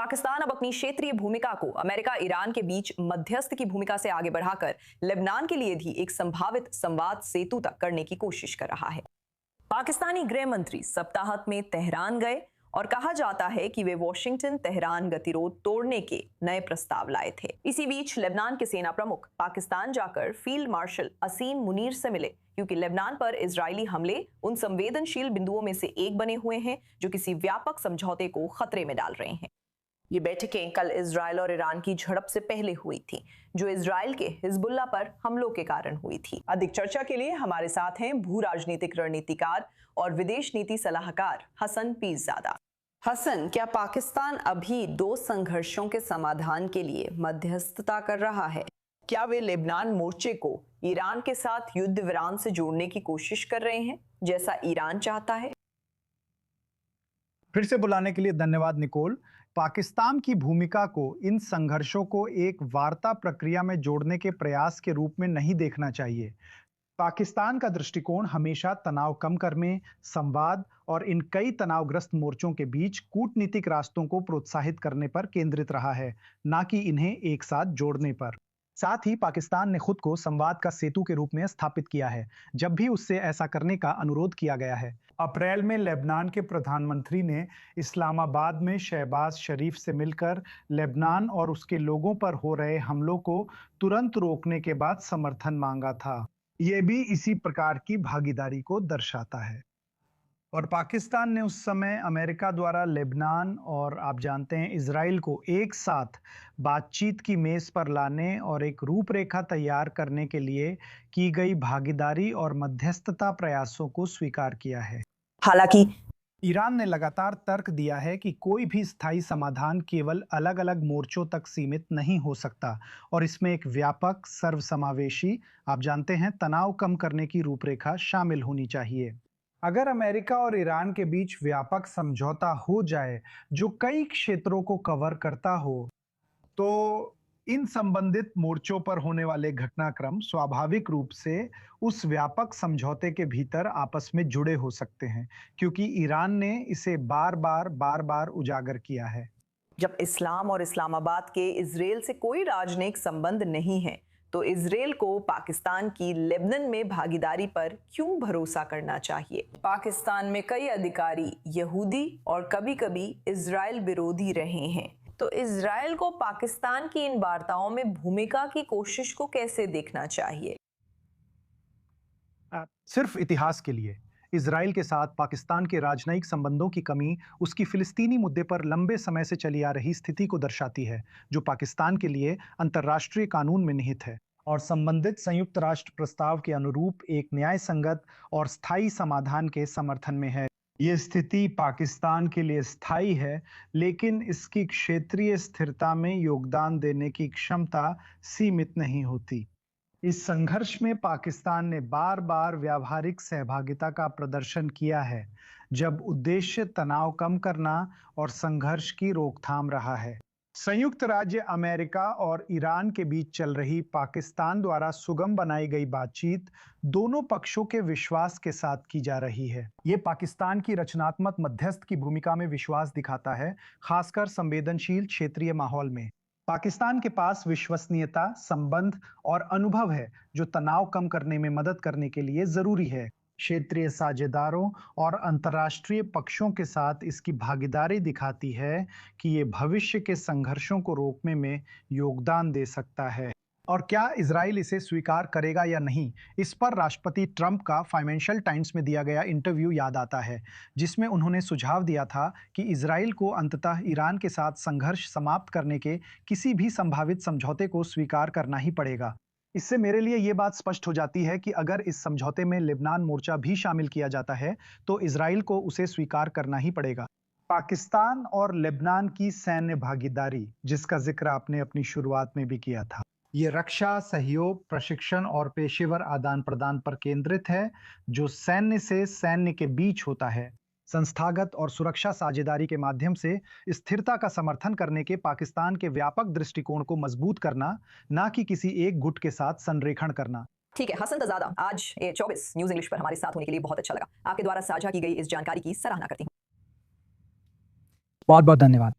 पाकिस्तान अब अपनी क्षेत्रीय भूमिका को अमेरिका ईरान के बीच मध्यस्थ की भूमिका से आगे बढ़ाकर लेबनान के लिए भी एक संभावित संवाद सेतु तक करने की कोशिश कर रहा है। पाकिस्तानी गृह मंत्री सप्ताहांत में तेहरान गए और कहा जाता है कि वे वॉशिंगटन तेहरान गतिरोध तोड़ने के नए प्रस्ताव लाए थे। इसी बीच लेबनान के सेना प्रमुख पाकिस्तान जाकर फील्ड मार्शल असीम मुनीर से मिले, क्योंकि लेबनान पर इजरायली हमले उन संवेदनशील बिंदुओं में से एक बने हुए हैं जो किसी व्यापक समझौते को खतरे में डाल रहे हैं। ये बैठकें कल इजरायल और ईरान की झड़प से पहले हुई थी, जो इजरायल के हिजबुल्लाह पर हमलों के कारण हुई थी। अधिक चर्चा के लिए हमारे साथ हैं भू राजनीतिक रणनीतिकार और विदेश नीति सलाहकार हसन पीरजादा। हसन, क्या पाकिस्तान अभी दो संघर्षों के समाधान के लिए मध्यस्थता कर रहा है? क्या वे लेबनान मोर्चे को ईरान के साथ युद्ध विराम से जोड़ने की कोशिश कर रहे हैं, जैसा ईरान चाहता है? फिर से बुलाने के लिए धन्यवाद निकोल। पाकिस्तान की भूमिका को इन संघर्षों को एक वार्ता प्रक्रिया में जोड़ने के प्रयास के रूप में नहीं देखना चाहिए। पाकिस्तान का दृष्टिकोण हमेशा तनाव कम करने, संवाद और इन कई तनावग्रस्त मोर्चों के बीच कूटनीतिक रास्तों को प्रोत्साहित करने पर केंद्रित रहा है, न कि इन्हें एक साथ जोड़ने पर। साथ ही पाकिस्तान ने खुद को संवाद का सेतु के रूप में स्थापित किया है, जब भी उससे ऐसा करने का अनुरोध किया गया है। अप्रैल में लेबनान के प्रधानमंत्री ने इस्लामाबाद में शहबाज शरीफ से मिलकर लेबनान और उसके लोगों पर हो रहे हमलों को तुरंत रोकने के बाद समर्थन मांगा था। ये भी इसी प्रकार की भागीदारी को दर्शाता है। और पाकिस्तान ने उस समय अमेरिका द्वारा लेबनान और आप जानते हैं इजराइल को एक साथ बातचीत की मेज पर लाने और एक रूपरेखा तैयार करने के लिए की गई भागीदारी और मध्यस्थता प्रयासों को स्वीकार किया है। हालांकि ईरान ने लगातार तर्क दिया है कि कोई भी स्थायी समाधान केवल अलग अलग मोर्चों तक सीमित नहीं हो सकता और इसमें एक व्यापक, सर्वसमावेशी, आप जानते हैं, तनाव कम करने की रूपरेखा शामिल होनी चाहिए। अगर अमेरिका और ईरान के बीच व्यापक समझौता हो जाए जो कई क्षेत्रों को कवर करता हो, तो इन संबंधित मोर्चों पर होने वाले घटनाक्रम स्वाभाविक रूप से उस व्यापक समझौते के भीतर आपस में जुड़े हो सकते हैं, क्योंकि ईरान ने इसे बार बार उजागर किया है। जब इस्लाम और इस्लामाबाद के इजराइल से कोई राजनयिक संबंध नहीं है, तो इजराइल को पाकिस्तान की लेबनान में भागीदारी पर क्यों भरोसा करना चाहिए? पाकिस्तान में कई अधिकारी यहूदी और कभी-कभी इजराइल विरोधी रहे हैं, तो इजराइल को पाकिस्तान की इन वार्ताओं में भूमिका की कोशिश को कैसे देखना चाहिए? सिर्फ इतिहास के लिए इजराइल के साथ पाकिस्तान के राजनयिक संबंधों की कमी उसकी फिलिस्तीनी मुद्दे पर लंबे समय से चली आ रही स्थिति को दर्शाती है, जो पाकिस्तान के लिए अंतर्राष्ट्रीय कानून में निहित है और संबंधित संयुक्त राष्ट्र प्रस्ताव के अनुरूप एक न्याय संगत और स्थायी समाधान के समर्थन में है। ये स्थिति पाकिस्तान के लिए स्थायी है, लेकिन इसकी क्षेत्रीय स्थिरता में योगदान देने की क्षमता सीमित नहीं होती। इस संघर्ष में पाकिस्तान ने बार बार व्यावहारिक सहभागिता का प्रदर्शन किया है, जब उद्देश्य तनाव कम करना और संघर्ष की रोकथाम रहा है। संयुक्त राज्य अमेरिका और ईरान के बीच चल रही पाकिस्तान द्वारा सुगम बनाई गई बातचीत दोनों पक्षों के विश्वास के साथ की जा रही है। ये पाकिस्तान की रचनात्मक मध्यस्थ की भूमिका में विश्वास दिखाता है, खासकर संवेदनशील क्षेत्रीय माहौल में। पाकिस्तान के पास विश्वसनीयता, संबंध और अनुभव है जो तनाव कम करने में मदद करने के लिए जरूरी है। क्षेत्रीय साझेदारों और अंतर्राष्ट्रीय पक्षों के साथ इसकी भागीदारी दिखाती है कि ये भविष्य के संघर्षों को रोकने में योगदान दे सकता है। और क्या इजराइल इसे स्वीकार करेगा या नहीं, इस पर राष्ट्रपति ट्रंप का फाइनेंशियल टाइम्स में दिया गया इंटरव्यू याद आता है, जिसमें उन्होंने सुझाव दिया था कि इजराइल को अंततः ईरान के साथ संघर्ष समाप्त करने के किसी भी संभावित समझौते को स्वीकार करना ही पड़ेगा। इससे मेरे लिए ये बात स्पष्ट हो जाती है कि अगर इस समझौते में लेबनान मोर्चा भी शामिल किया जाता है, तो इजराइल को उसे स्वीकार करना ही पड़ेगा। पाकिस्तान और लेबनान की सैन्य भागीदारी, जिसका जिक्र आपने अपनी शुरुआत में भी किया था, ये रक्षा, सहयोग, प्रशिक्षण और पेशेवर आदान प्रदान पर केंद्रित है, जो सैन्य से सैन्य के बीच होता है। संस्थागत और सुरक्षा साझेदारी के माध्यम से स्थिरता का समर्थन करने के पाकिस्तान के व्यापक दृष्टिकोण को मजबूत करना, न कि किसी एक गुट के साथ संरेखण करना। ठीक है हसन तजादा, आज 24 न्यूज इंग्लिश पर हमारे साथ होने के लिए बहुत अच्छा लगा। आपके द्वारा साझा की गई इस जानकारी की सराहना करती हूँ। बहुत बहुत धन्यवाद।